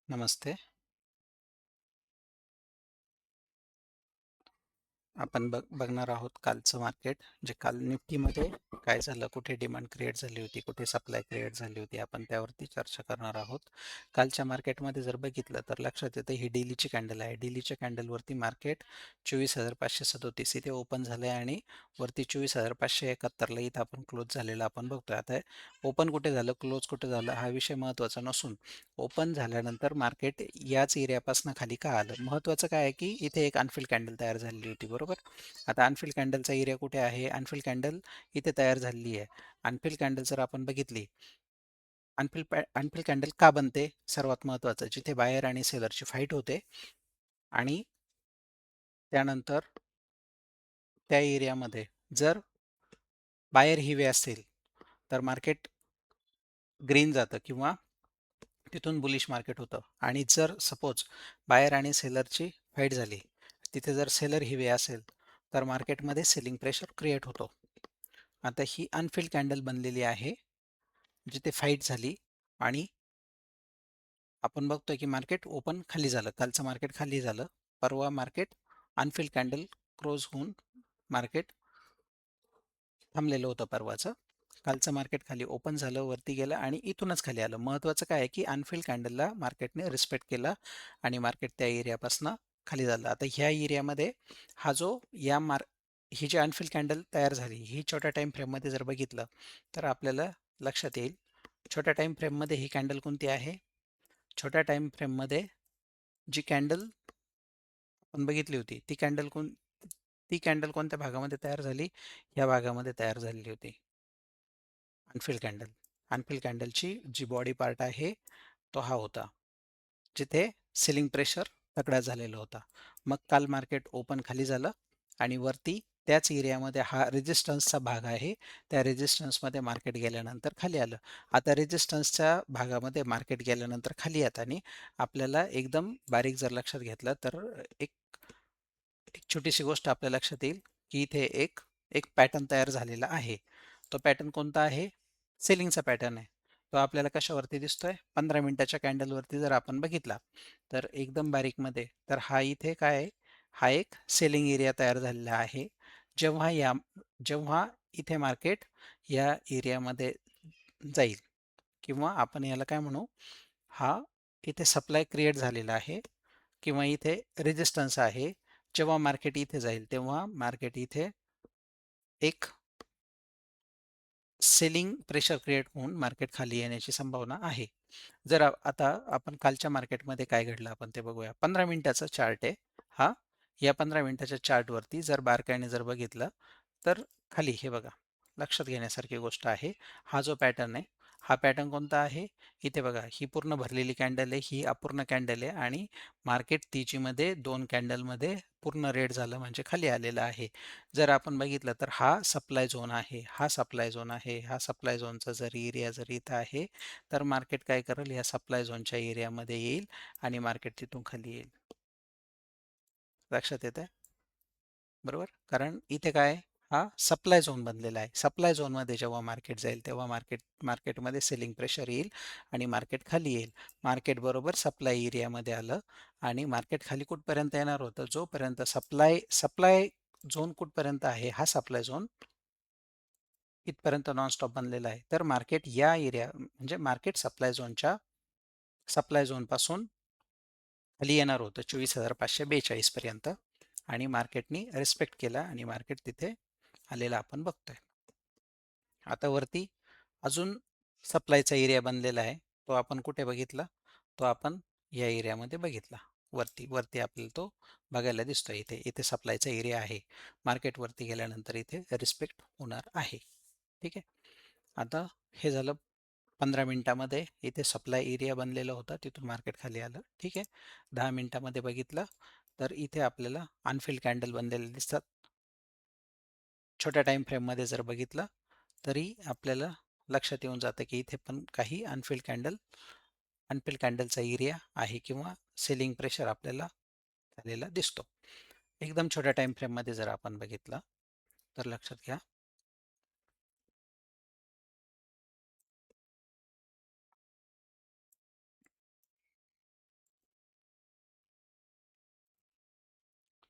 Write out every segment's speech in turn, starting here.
नमस्ते. आपण बघणार आहोत कालचं मार्केट. जे काल निफ्टीमध्ये काय झालं, कुठे डिमांड क्रिएट झाली होती, कुठे सप्लाय क्रिएट झाली होती, आपण त्यावरती चर्चा करणार आहोत. कालच्या मार्केटमध्ये जर बघितलं तर लक्षात येतं ही डेलीची कॅन्डल आहे. डेलीच्या कॅन्डलवरती मार्केट 24,537 इथे ओपन झालं आहे आणि वरती 24,571ला इथं आपण क्लोज झालेलं आपण बघतोय. आता ओपन कुठे झालं, क्लोज कुठे झालं हा विषय महत्त्वाचा नसून ओपन झाल्यानंतर मार्केट याच एरियापासून खाली का आलं. महत्त्वाचं काय आहे की इथे एक अनफिल कॅन्डल तयार झालेली होती, बरोबर. आता अनफिल कॅन्डलचा एरिया कुठे आहे, अनफिल कॅन्डल इथे तयार झालेली आहे. अनफिल कॅन्डल जर आपण बघितली, अनफिल कॅन्डल का बनते, सर्वात महत्त्वाचं जिथे बायर आणि सेलरची फाईट होते आणि त्यानंतर त्या एरियामध्ये जर बायर हिवे असतील तर मार्केट ग्रीन जातं किंवा तिथून बुलिश मार्केट होतं. आणि जर सपोज बायर आणि सेलरची फाईट झाली, तिथे जर सेलर हिवे असेल तर मार्केटमध्ये सेलिंग प्रेशर क्रिएट होतो. आता ही अनफिल्ड कॅन्डल बनलेली आहे जिथे फाईट झाली आणि आपण बघतोय की मार्केट ओपन खाली झालं. कालचं मार्केट खाली झालं. परवा मार्केट अनफिल्ड कॅन्डल क्लोज होऊन मार्केट थांबलेलं होतं परवाचं. कालचं मार्केट खाली ओपन झालं, वरती गेलं आणि इथूनच खाली आलं. महत्त्वाचं काय आहे की अनफिल्ड कॅन्डलला मार्केटने रिस्पेक्ट केला आणि मार्केट त्या एरियापासून खाली झालं. आता ह्या एरियामध्ये हा जो ही जी अनफिल्ड कॅन्डल तयार झाली ही छोट्या टाइम फ्रेममध्ये जर बघितलं तर आपल्याला लक्षात येईल. छोट्या टाइम फ्रेममध्ये ही कॅन्डल कोणती आहे, छोट्या टाइम फ्रेममध्ये जी कॅन्डल आपण बघितली होती ती कॅन्डल कोणत्या भागामध्ये तयार झाली, या भागामध्ये तयार झालेली होती. अनफिल कॅन्डल, अनफिल कॅन्डलची जी बॉडी पार्ट आहे तो हा होता जिथे सिलिंग प्रेशर तगडा झालेला होता. मग काल मार्केट ओपन खाली झालं आणि वरती त्याच एरियामध्ये हा रेजिस्टन्सचा भाग आहे. त्या रेजिस्टन्समध्ये मार्केट गेल्यानंतर खाली आलं. आता रेजिस्टन्सच्या भागामध्ये मार्केट गेल्यानंतर खाली येताना आपल्याला एकदम बारीक जर लक्षात घेतलं तर एक एक छोटीशी गोष्ट आपल्या लक्षात येईल की इथे एक एक पॅटर्न तयार झालेला आहे. तो पॅटर्न कोणता आहे, सेलिंगचा पॅटर्न आहे. तो आपल्याला कशावरती दिसतोय, 15 मिनिटाच्या कॅन्डलवरती जर आपण बघितला तर एकदम बारीकमध्ये तर हा इथे काय आहे, हा एक सेलिंग एरिया तयार झालेला आहे. जेव्हा या जेव्हा इथे मार्केट या एरियामध्ये जाईल किंवा आपण याला काय म्हणू, हा इथे सप्लाय क्रिएट झालेला आहे किंवा इथे रेजिस्टन्स आहे. जेव्हा मार्केट इथे जाईल तेव्हा मार्केट इथे एक सेलिंग प्रेशर क्रिएट होऊन मार्केट खाली येण्याची संभावना आहे. जर आता आपण कालच्या मार्केटमध्ये काय घडलं आपण ते बघूया. 15 मिनिटाचा चार्ट आहे हा. या 15 मिनिटाच्या चार्टवरती जर बारकाईने जर बघितलं तर खाली हे बघा, लक्षात घेण्यासारखी गोष्ट आहे. हा जो पॅटर्न आहे, हा पॅटर्न कोणता आहे, इथे बघा ही पूर्ण भरलेली कॅन्डल आहे, ही अपूर्ण कॅन्डल आहे आणि मार्केट तिचीमध्ये 2 कॅन्डलमध्ये पूर्ण रेड झालं म्हणजे खाली आलेलं आहे. जर आपण बघितलं तर हा सप्लाय झोन आहे, हा सप्लाय झोन आहे. हा सप्लाय झोनचा जर एरिया जर इथं आहे तर मार्केट काय करेल, या सप्लाय झोनच्या एरियामध्ये येईल आणि मार्केट तिथून खाली येईल. लक्षात येत आहे, बरोबर. कारण इथे काय हा सप्लाय झोन बनलेला आहे. सप्लाय झोनमध्ये जेव्हा मार्केट जाईल तेव्हा मार्केटमध्ये सेलिंग प्रेशर येईल आणि मार्केट खाली येईल. मार्केट बरोबर सप्लाय एरियामध्ये आलं आणि मार्केट खाली कुठपर्यंत येणार होतं, जोपर्यंत सप्लाय सप्लाय झोन कुठपर्यंत आहे, हा सप्लाय झोन इथपर्यंत नॉनस्टॉप बनलेला आहे. तर मार्केट या एरिया म्हणजे मार्केट सप्लाय झोन पासून खाली येणार होतं 24,542 पर्यंत आणि मार्केटनी रिस्पेक्ट केला आणि मार्केट तिथे आलेलं आपण बघतोय. आता वरती अजून सप्लायचा एरिया बनलेला आहे. तो आपण कुठे बघितला, तो आपण या एरियामध्ये बघितला. वरती वरती आपल्याला तो बघायला दिसतोय. इथे इथे सप्लायचा एरिया आहे. मार्केट वरती गेल्यानंतर इथे रिस्पेक्ट होणार आहे. ठीक आहे. आता हे झालं 15 मिनिटामध्ये इथे सप्लाय एरिया बनलेला होता, तिथून मार्केट खाली आलं. ठीक आहे. 10 मिनिटामध्ये बघितलं तर इथे आपल्याला अनफिल्ड कॅन्डल बनलेले दिसतात. छोट्या टाइम फ्रेममध्ये जर बघितलं तरी आपल्याला लक्षात येऊन जातं की इथे पण काही अनफिल्ड कॅन्डलचा एरिया आहे किंवा सेलिंग प्रेशर आपल्याला झालेला दिसतो. एकदम छोट्या टाइम फ्रेममध्ये जर आपण बघितलं तर लक्षात घ्या,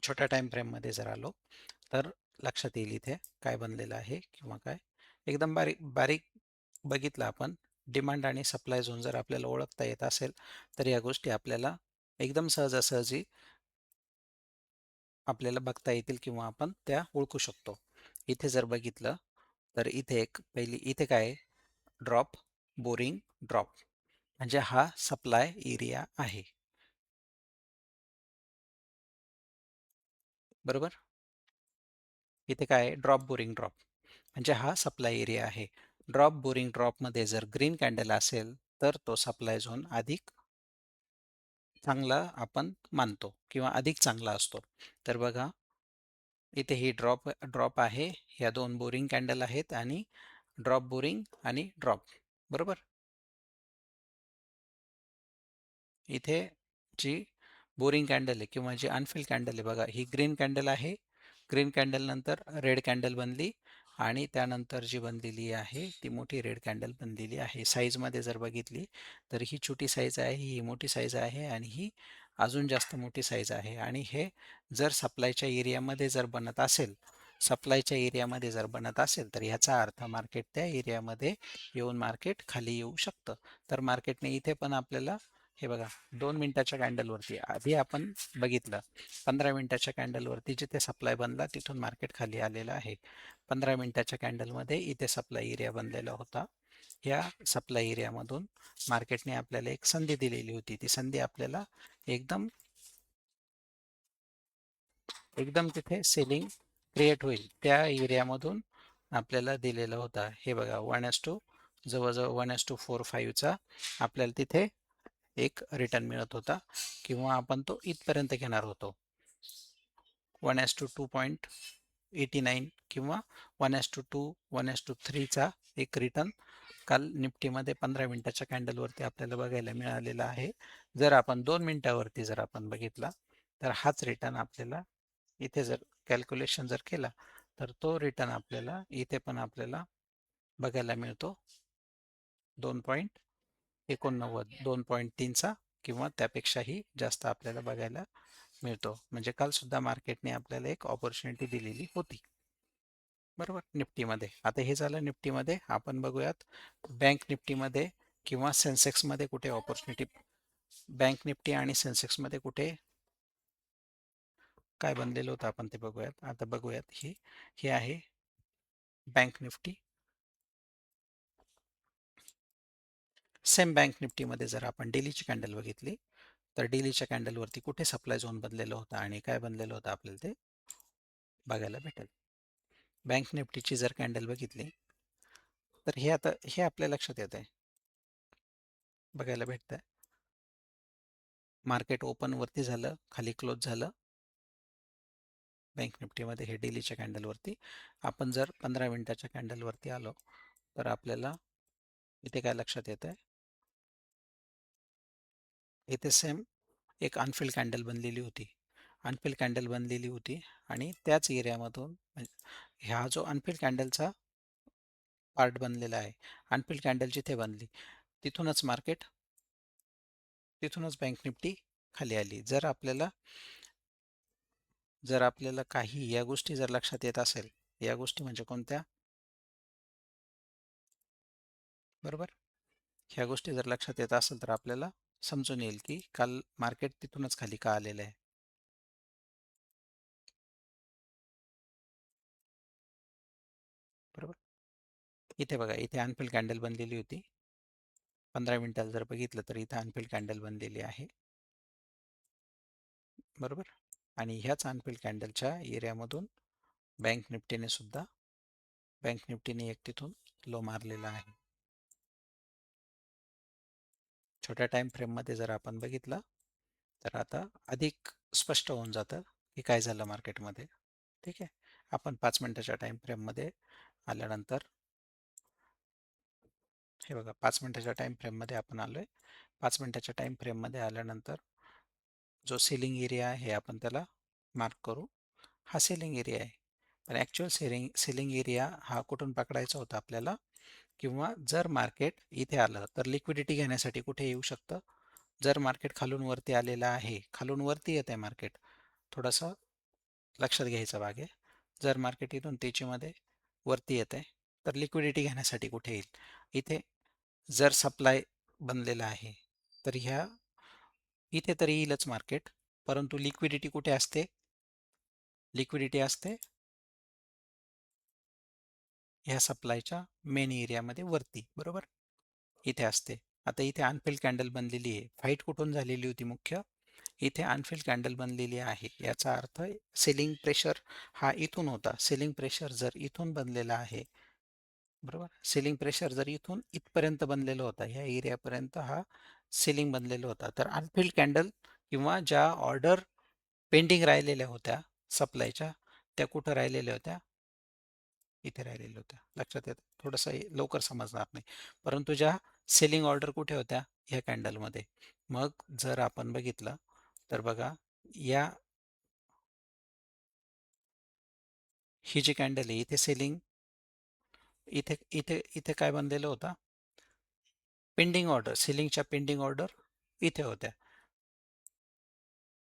छोट्या टाइम फ्रेममध्ये जर आलो तर लक्षात येईल इथे काय बनलेलं आहे किंवा काय एकदम बारीक बारीक बघितलं आपण. डिमांड आणि सप्लाय झोन जर आपल्याला ओळखता येत असेल तर या गोष्टी आपल्याला एकदम सहजासहजी आपल्याला बघता येतील किंवा आपण त्या ओळखू शकतो. इथे जर बघितलं तर इथे एक पहिली इथे काय ड्रॉप, बोरिंग, ड्रॉप म्हणजे हा सप्लाय एरिया आहे. बरोबर. इथे काय ड्रॉप, बोरिंग, ड्रॉप म्हणजे हा सप्लाय एरिया आहे. ड्रॉप, बोरिंग, ड्रॉपमध्ये जर ग्रीन कॅन्डल असेल तर तो सप्लाय झोन अधिक चांगला आपण मानतो किंवा अधिक चांगला असतो. तर बघा इथे ही ड्रॉप ड्रॉप आहे. ह्या दोन बोरिंग कॅन्डल आहेत आणि ड्रॉप, बोरिंग आणि ड्रॉप. बरोबर. इथे जी बोरिंग कॅन्डल आहे किंवा जी अनफिल कॅन्डल आहे बघा ही ग्रीन कॅन्डल आहे. ग्रीन कॅन्डल नंतर रेड कॅन्डल बनली आणि त्यानंतर जी बनलेली आहे ती मोठी रेड कॅन्डल बनलेली आहे. साईजमध्ये जर बघितली तर ही छोटी साईज आहे, ही मोठी साईज आहे आणि ही अजून जास्त मोठी साईज आहे. आणि हे जर सप्लायच्या एरियामध्ये जर बनत असेल, सप्लायच्या एरियामध्ये जर बनत असेल तर ह्याचा अर्थ मार्केट त्या एरियामध्ये येऊन मार्केट खाली येऊ शकतं. तर मार्केटने इथे पण आपल्याला हे बघा 2 मिनिटाच्या कॅन्डलवरती आधी आपण बघितलं 15 मिनिटाच्या कॅन्डलवरती जिथे सप्लाय बनला तिथून मार्केट खाली आलेलं आहे. 15 मिनिटाच्या कॅन्डलमध्ये इथे सप्लाय एरिया बनलेला होता. या सप्लाय एरियामधून मार्केटने आपल्याला एक संधी दिलेली होती. ती संधी आपल्याला एकदम एकदम तिथे सेलिंग क्रिएट होईल त्या एरियामधून आपल्याला दिलेलं होता. हे बघा 1:2 जवळजवळ 1:4-5चा आपल्याला तिथे एक रिटर्न मिळत होता किंवा आपण तो इथपर्यंत घेणार होतो. 1:2.89 किंवा 1:2 1:3चा एक रिटर्न काल निफ्टीमध्ये 15 मिनिटाच्या कॅन्डलवरती आपल्याला बघायला मिळालेला आहे. जर आपण 2 मिनिटावरती जर आपण बघितला तर हाच रिटर्न आपल्याला इथे जर कॅल्क्युलेशन जर केला तर तो रिटर्न आपल्याला इथे पण आपल्याला बघायला मिळतो 2.89 2.3चा किंवा त्यापेक्षाही जास्त आपल्याला बघायला मिळतो. म्हणजे काल सुद्धा मार्केटने आपल्याला एक ऑपॉर्च्युनिटी दिलेली होती. बरोबर निफ्टीमध्ये. आता हे झालं निफ्टीमध्ये. आपण बघूयात बँक निफ्टीमध्ये किंवा सेन्सेक्समध्ये कुठे ऑपॉर्च्युनिटी. बँक निफ्टी आणि सेन्सेक्समध्ये कुठे काय बनलेलं होतं आपण ते बघूयात. आता बघूयात हे आहे बँक निफ्टी. सेम बँक निफ्टीमध्ये जर आपण डेलीची कॅन्डल बघितली तर डेलीच्या कॅन्डलवरती कुठे सप्लाय झोन बनलेलं होतं आणि काय बनलेलं होतं आपल्याला ते बघायला भेटेल. बँक निफ्टीची जर कॅन्डल बघितली तर हे आता हे आपल्या लक्षात येत आहे बघायला भेटतंय. मार्केट ओपन वरती झालं, खाली क्लोज झालं. बँक निफ्टीमध्ये हे डेलीच्या कॅन्डलवरती. आपण जर 15 मिनिटाच्या कॅन्डलवरती आलो तर आपल्याला इथे काय लक्षात येत आहे, इथे सेम एक अनफिल कॅन्डल बनलेली होती. अनफिल कॅन्डल बनलेली होती आणि त्याच एरियामधून ह्या जो अनफिल कॅन्डलचा पार्ट बनलेला आहे, अनफिल कॅन्डल जिथे बनली तिथूनच मार्केट, तिथूनच बँक निफ्टी खाली आली. जर आपल्याला काही या गोष्टी जर लक्षात येत असेल, या गोष्टी म्हणजे कोणत्या? बरोबर. ह्या गोष्टी जर लक्षात येत असेल तर आपल्याला समजून येईल की काल मार्केट तिथूनच खाली का आलेलं आहे. बरोबर. इथे बघा इथे अनफिल कॅन्डल बनलेली होती. 15 मिनिटाला जर बघितलं तर इथे अनफिल कॅन्डल बनलेली आहे. बरोबर. आणि ह्याच अनफिल कॅन्डलच्या एरियामधून बँक निफ्टीने सुद्धा बँक निफ्टीने एक तिथून लो मारलेला आहे. छोट्या टाइम फ्रेममध्ये जर आपण बघितलं तर आता अधिक स्पष्ट होऊन जातं की काय झालं मार्केटमध्ये. ठीक आहे. आपण 5 मिनिटाच्या टाइम फ्रेममध्ये आल्यानंतर हे बघा 5 मिनिटाच्या टाइम फ्रेममध्ये आपण आलोय. 5 मिनिटाच्या टाइम फ्रेममध्ये आल्यानंतर जो सेलिंग एरिया आहे आपण त्याला मार्क करू. हा सेलिंग एरिया आहे. पण ॲक्च्युअल सेलिंग एरिया हा कुठून पकडायचा होता आपल्याला किंवा जर मार्केट इथे आलं तर लिक्विडिटी घेण्यासाठी कुठे येऊ शकतं. जर मार्केट खालून वरती आलेलं आहे, खालून वरती येत आहे मार्केट थोडासा लक्षात घ्यायचा भाग आहे. जर मार्केट इथून तेजीमध्ये वरती येत आहे तर लिक्विडिटी घेण्यासाठी कुठे येईल? इथे जर सप्लाय बनलेला आहे तर इथे तर येईलच मार्केट, परंतु लिक्विडिटी कुठे असते? लिक्विडिटी असते ह्या सप्लायच्या मेन एरियामध्ये वरती, बरोबर? इथे असते. आता इथे अनफिल्ड कॅन्डल बनलेली आहे. फाईट कुठून झालेली होती मुख्य? इथे अनफिल्ड कॅन्डल बनलेली आहे. याचा अर्थ सेलिंग प्रेशर हा इथून होता. सेलिंग प्रेशर जर इथून बनलेला आहे, बरोबर, सेलिंग प्रेशर जर इथून इथपर्यंत बनलेला होता, ह्या एरियापर्यंत हा सेलिंग बनलेला होता, तर अनफिल्ड कॅन्डल किंवा ज्या ऑर्डर पेंडिंग राहिलेल्या होत्या सप्लायच्या, त्या कुठं राहिलेल्या होत्या? इथे राहिलेल्या होत्या. लक्षात येतं? थोडंसं लवकर समजणार नाही, परंतु ज्या सेलिंग ऑर्डर कुठे होत्या? ह्या कॅन्डलमध्ये. मग जर आपण बघितलं तर बघा, या ही जी कॅन्डल आहे इथे सेलिंग, इथे इथे इथे काय बनलेलं होतं? Pending order. सेलिंगच्या पेंडिंग ऑर्डर इथे होत्या.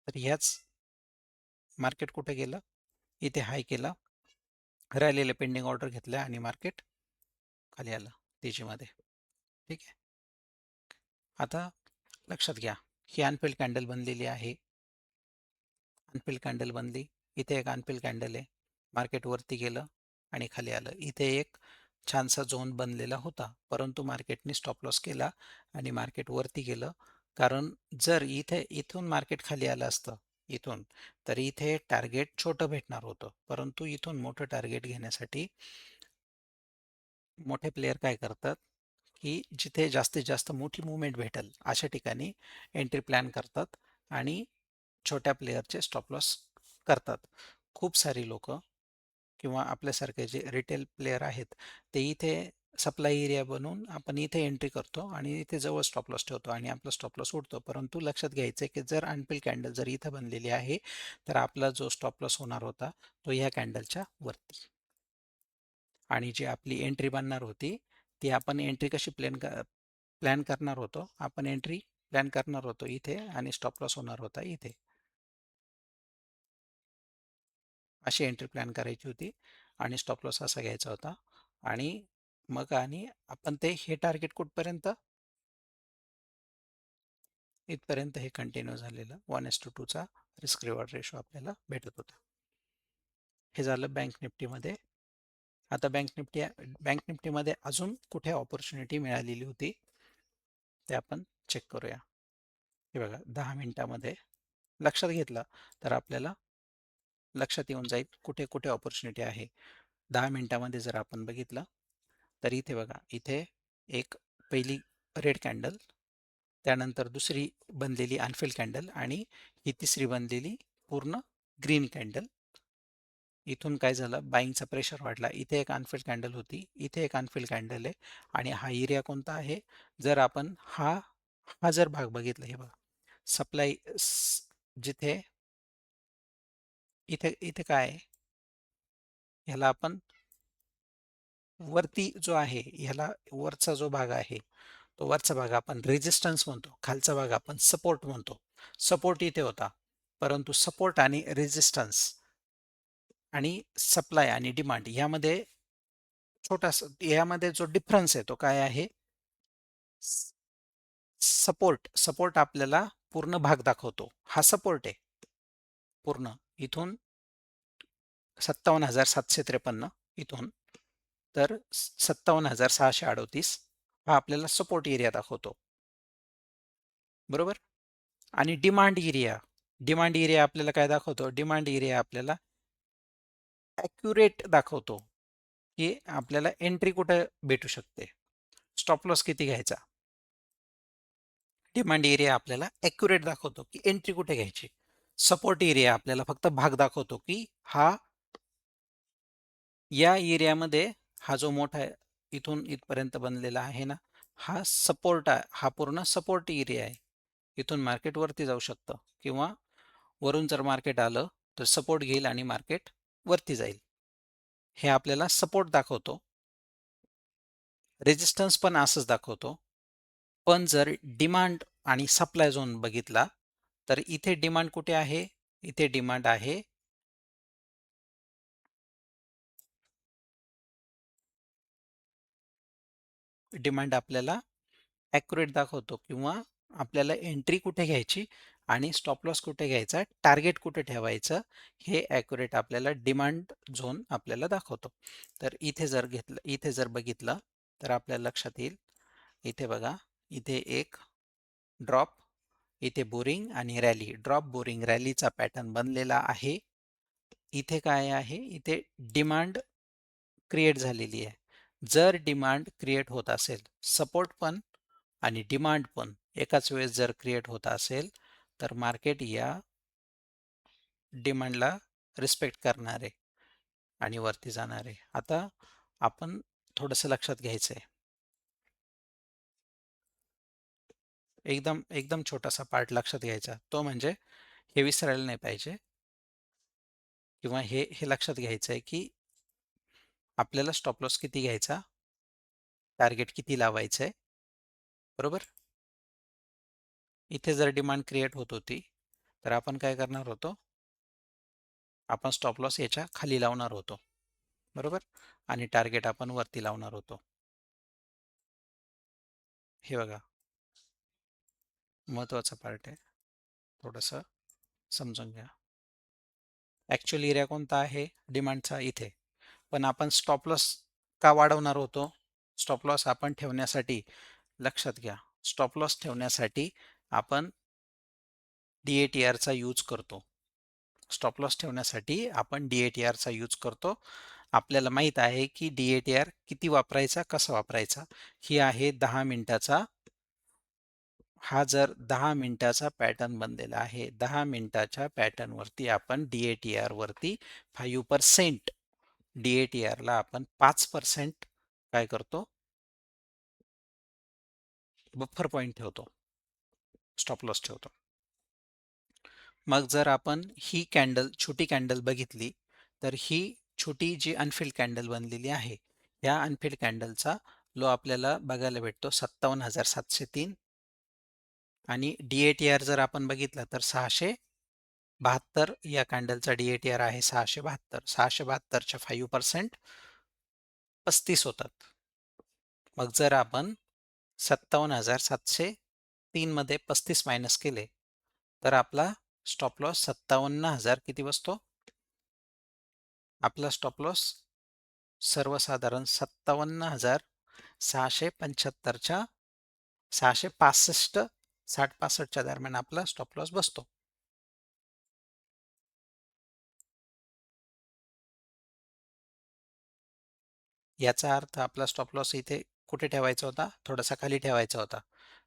तर ह्याच मार्केट कुठे गेलं? इथे हाय केलं, राहिलेले पेंडिंग ऑर्डर घेतल्या आणि मार्केट खाली आलं तेजीमध्ये. ठीक आहे. आता लक्षात घ्या, ही अनफिल्ड कॅन्डल बनलेली आहे. अनफिल्ड कॅन्डल बनली. इथे एक अनफिल्ड कॅन्डल आहे. मार्केट वरती गेलं आणि खाली आलं. इथे एक छानसा झोन बनलेला होता, परंतु मार्केटने स्टॉप लॉस केला आणि मार्केट वरती गेलं. कारण जर इथून मार्केट खाली आलं असतं इथून, तर इथे टार्गेट छोटं भेटणार होतं, परंतु इथून मोठं टार्गेट घेण्यासाठी मोठे प्लेयर काय करतात, की जिथे जास्तीत जास्त मोठी मूव्हमेंट भेटेल अशा ठिकाणी एंट्री प्लॅन करतात आणि छोट्या प्लेयरचे स्टॉप लॉस करतात. खूप सारी लोकं किंवा आपल्यासारखे जे रिटेल प्लेयर आहेत, ते इथे सप्लाय एरिया बनवून आपण इथे एंट्री करतो आणि इथे जवळ स्टॉप लॉस ठेवतो आणि आपला स्टॉप लॉस उडतो. परंतु लक्षात घ्यायचं आहे, की जर अनफिल्ड कॅन्डल जर इथं बनलेली आहे, तर आपला जो स्टॉप लॉस होणार होता, तो ह्या कॅन्डलच्या वरती. आणि जी आपली एंट्री बनणार होती, ती आपण एंट्री कशी प्लॅन करणार होतो? आपण एंट्री प्लॅन करणार होतो इथे आणि स्टॉप लॉस होणार होता इथे. अशी एंट्री प्लॅन करायची होती आणि स्टॉप लॉस असा घ्यायचा होता आणि मग आणि आपण हे टार्गेट कुठपर्यंत? इथपर्यंत हे कंटिन्यू झालेलं 1:2 चा रिस्क रिवॉर्ड रेशो आपल्याला भेटत होता. हे झालं बँक निफ्टीमध्ये. आता बँक निफ्टीमध्ये अजून कुठे अपॉर्च्युनिटी मिळालेली होती ते आपण चेक करूया. हे बघा, 10 मिनिटामध्ये लक्षात घेतलं तर आपल्याला लक्षात येऊन जाईल कुठे कुठे अपॉर्च्युनिटी आहे. 10 मिनिटामध्ये जर आपण बघितलं तर इथे बघा, इथे एक पहिली रेड कॅन्डल, त्यानंतर दुसरी बनलेली अनफिल्ड कॅन्डल आणि ही तिसरी बनलेली पूर्ण ग्रीन कॅन्डल. इथून काय झालं, बाईंगचा प्रेशर वाढला. इथे एक अनफिल्ड कॅन्डल होती, इथे एक अनफिल्ड कॅन्डल आहे आणि हा एरिया कोणता आहे? जर आपण हा हा जर भाग बघितला, हे बघा, सप्लाय जिथे इथे इथे काय आहे? ह्याला आपण वरती जो आहे, ह्याला वरचा जो भाग आहे, तो वरचा भाग आपण रेजिस्टन्स म्हणतो, खालचा भाग आपण सपोर्ट म्हणतो. सपोर्ट इथे होता, परंतु सपोर्ट आणि रेजिस्टन्स आणि सप्लाय आणि डिमांड यामध्ये छोटासा, यामध्ये जो डिफरन्स आहे तो काय आहे? सपोर्ट आपल्याला पूर्ण भाग दाखवतो. हा सपोर्ट आहे पूर्ण. इथून 57,753 इथून तर 57,638 हा आपल्याला सपोर्ट एरिया दाखवतो. बरोबर? आणि डिमांड एरिया आपल्याला काय दाखवतो? डिमांड एरिया आपल्याला ॲक्युरेट दाखवतो, की आपल्याला एंट्री कुठे भेटू शकते. स्टॉप लॉस किती घ्यायचा? डिमांड एरिया आपल्याला ॲक्युरेट दाखवतो, की एंट्री कुठे घ्यायची. सपोर्ट एरिया आपल्याला फक्त भाग दाखवतो, की या एरियामध्ये हा जो मोठा आहे, इथून इथपर्यंत बनलेला आहे ना, हा सपोर्ट आहे. हा पूर्ण सपोर्ट एरिया आहे. इथून मार्केट वरती जाऊ शकतं किंवा वरून जर मार्केट आलं तर सपोर्ट घेईल आणि मार्केट वरती जाईल. हे आपल्याला सपोर्ट दाखवतो. रेजिस्टन्स पण असंच दाखवतो. पण जर डिमांड आणि सप्लाय झोन बघितला तर इथे डिमांड कुठे आहे? इथे डिमांड आहे डिमांड आपल्याला ॲक्युरेट दाखवतो किंवा आपल्याला एंट्री कुठे घ्यायची आणि स्टॉप लॉस कुठे घ्यायचा, टार्गेट कुठे ठेवायचं, हे ॲक्युरेट आपल्याला डिमांड झोन आपल्याला दाखवतो. तर इथे जर बघितलं तर आपल्या लक्षात येईल, इथे बघा, इथे एक ड्रॉप, इथे बोरिंग आणि रॅली, ड्रॉप बोरिंग रॅलीचा पॅटर्न बनलेला आहे. इथे काय आहे, इथे डिमांड क्रिएट झालेली आहे. जर डिमांड क्रिएट होत असेल, सपोर्ट पण आणि डिमांड पण एकाच वेळेस जर क्रिएट होत असेल, तर मार्केट या डिमांडला रिस्पेक्ट करणार आहे आणि वरती जाणार आहे. आता आपण थोडंसं लक्षात घ्यायचं आहे. एकदम एकदम छोटासा पार्ट लक्षात घ्यायचा, तो म्हणजे हे विसरायला नाही पाहिजे किंवा हे लक्षात घ्यायचं आहे की आपल्याला स्टॉप लॉस किती घ्यायचा, टार्गेट किती लावायचं आहे, बरोबर. इथे जर डिमांड क्रिएट होत होती तर आपण काय करणार होतो, आपण स्टॉप लॉस याच्या खाली लावणार होतो, बरोबर, आणि टार्गेट आपण वरती लावणार होतो. हे बघा, महत्वाचा पार्ट आहे, थोडंसं समजून घ्या. ॲक्च्युअल एरिया कोणता आहे डिमांडचा, इथे. पण आपण स्टॉप लॉस का वाढवणार होतो, स्टॉप लॉस आपण ठेवण्यासाठी, लक्षात घ्या, स्टॉप लॉस ठेवण्यासाठी आपण DATRचा यूज करतो. स्टॉप लॉस ठेवण्यासाठी आपण DATRचा यूज करतो. आपल्याला माहीत आहे की DATR किती वापरायचा, कसा वापरायचा. ही आहे 10 मिनिटाचा, हा जर 10 मिनिटाचा पॅटर्न बनलेला आहे, 10 मिनिटाच्या पॅटर्नवरती आपण DATR वरती 5% DATRला आपण 5% काय करतो, बफर पॉईंट ठेवतो, स्टॉप लॉस ठेवतो. मग जर आपण ही कॅन्डल, छोटी कॅन्डल बघितली, तर ही छोटी जी अनफिल्ड कॅन्डल बनलेली आहे, या अनफिल्ड कॅन्डलचा लो आपल्याला बघायला भेटतो 57,703 आणि DATR जर आपण बघितला तर 672. या कॅन्डलचा DATR आहे 672. 672च्या 5% 35 होतात. मग जर आपण 57,703 मध्ये 35 मायनस केले तर आपला स्टॉप लॉस 57,000 किती बसतो, आपला स्टॉप लॉस सर्वसाधारण 57,675च्या 665, 60-65च्या दरम्यान आपला स्टॉप लॉस बसतो. याचा अर्थ आपला स्टॉप लॉस इथे कुठे ठेवायचा होता, थोडासा खाली ठेवायचा होता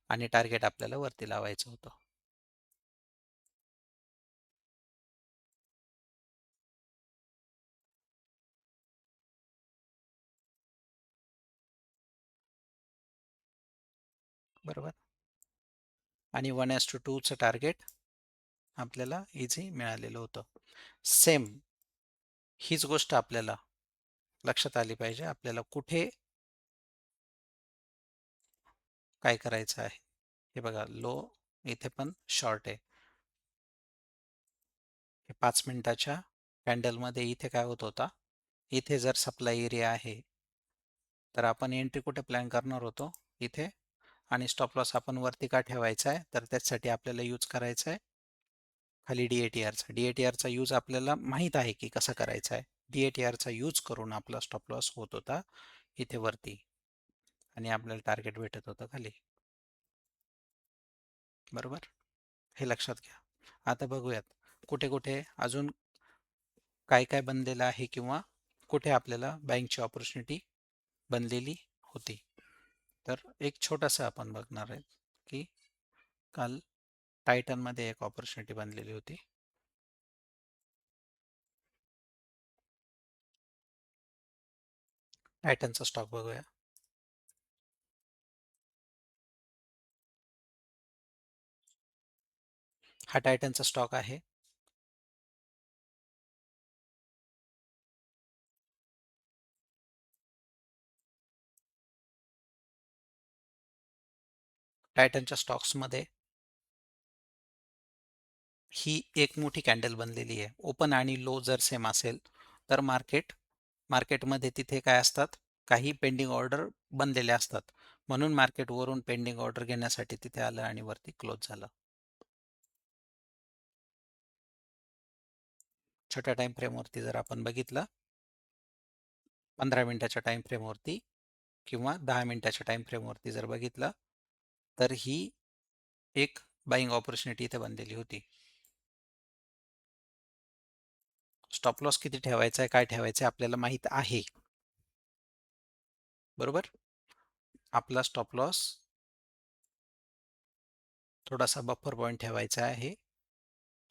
आणि टार्गेट आपल्याला वरती लावायचं होतं. बरोबर. आणि 1:2चं टार्गेट आपल्याला इझी मिळालेलं होतं. सेम हीच गोष्ट आपल्याला लक्षात आली पाहिजे, आपल्याला कुठे काय करायचं आहे. हे बघा, लो इथे पण शॉर्ट आहे. हे 5 मिनिटाच्या कॅन्डलमध्ये इथे काय होत होता, इथे जर सप्लाय एरिया आहे तर आपण एंट्री कुठे प्लॅन करणार होतो, इथे, आणि स्टॉप लॉस आपण वरती का ठेवायचा आहे, तर त्यासाठी आपल्याला यूज करायचा आहे खाली DATRचा. DATRचा यूज आपल्याला माहीत आहे की कसा करायचा आहे. DATRचा यूज करून आपला स्टॉप लॉस होत होता इथे वरती आणि आपल्याला टार्गेट भेटत होतं खाली, बरोबर. हे लक्षात घ्या. आता बघूयात कुठे कुठे अजून काय काय बनलेलं आहे किंवा कुठे आपल्याला बाईंगची ऑपॉर्च्युनिटी बनलेली होती. तर एक छोटासा आपण बघणार आहे की काल टायटनमध्ये एक ऑपॉर्च्युनिटी बनलेली होती. टायटनचा स्टॉक बघूया. हा टायटनचा स्टॉक आहे. टायटनच्या स्टॉक्समध्ये ही एक मोठी कॅन्डल बनलेली आहे. ओपन आणि लो जर सेम असेल तर मार्केटमध्ये तिथे काय असतात, काही पेंडिंग ऑर्डर बनलेले असतात. म्हणून मार्केट वरून पेंडिंग ऑर्डर घेण्यासाठी तिथे आलं आणि वरती क्लोज झालं. छोट्या टाइम फ्रेमवरती जर आपण बघितलं, 15 मिनिटाच्या टाइम फ्रेमवरती किंवा 10 मिनिटाच्या टाइम फ्रेमवरती जर बघितलं, तर ही एक बाईंग ऑपॉर्च्युनिटी इथे बनलेली होती. स्टॉप लॉस किती ठेवायचा आहे, काय ठेवायचं आहे आपल्याला माहित आहे, बरोबर. आपला स्टॉप लॉस थोडासा बफर पॉईंट ठेवायचा आहे.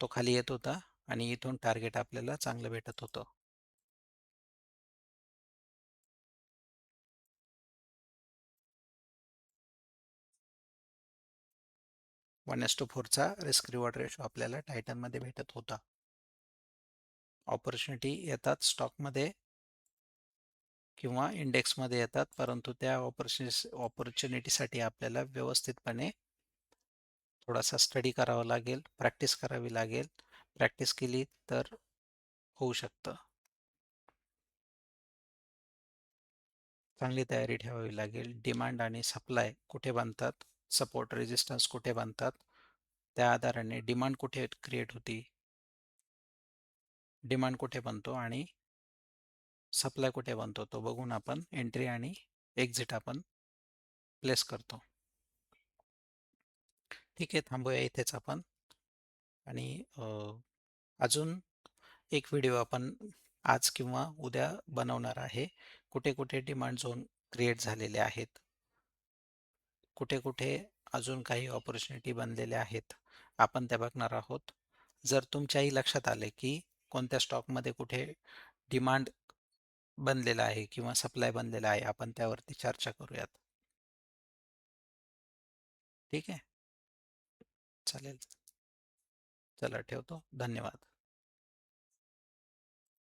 तो खाली येत होता आणि इथून टार्गेट आपल्याला चांगलं भेटत होतं. वन एस टू फोरचा रिस्क रिवॉर्ड रेशो आपल्याला टायटनमध्ये भेटत होता. ऑपॉर्च्युनिटी येतात स्टॉकमध्ये किंवा इंडेक्समध्ये येतात, परंतु त्या ऑपॉर्च्युनिटीसाठी आपल्याला व्यवस्थितपणे थोडासा स्टडी करावा लागेल, प्रॅक्टिस करावी लागेल. प्रॅक्टिस केली तर होऊ शकतं. चांगली तयारी ठेवावी लागेल. डिमांड आणि सप्लाय कुठे बनतात, सपोर्ट रेजिस्टन्स कुठे बनतात, त्या आधाराने डिमांड कुठे क्रिएट होती, डिमांड कुठे बनतो आणि सप्लाय कुठे बनतो, तो बघून आपण एंट्री आणि एक्झिट आपण प्लेस करतो. ठीक आहे, थांबूया इथेच आपण. आणि अजून एक व्हिडिओ आपण आज किंवा उद्या बनवणार आहे. कुठे कुठे डिमांड झोन क्रिएट झालेले आहेत, कुठे कुठे अजून काही ऑपॉर्च्युनिटी बनलेल्या आहेत, आपण त्या बघणार आहोत. जर तुमच्याही लक्षात आले की कोणत्या स्टॉकमध्ये कुठे डिमांड बनलेला आहे किंवा सप्लाय बनलेला आहे, आपण त्यावरती चर्चा करूयात. ठीक आहे, चालेल. चला ठेवतो. धन्यवाद.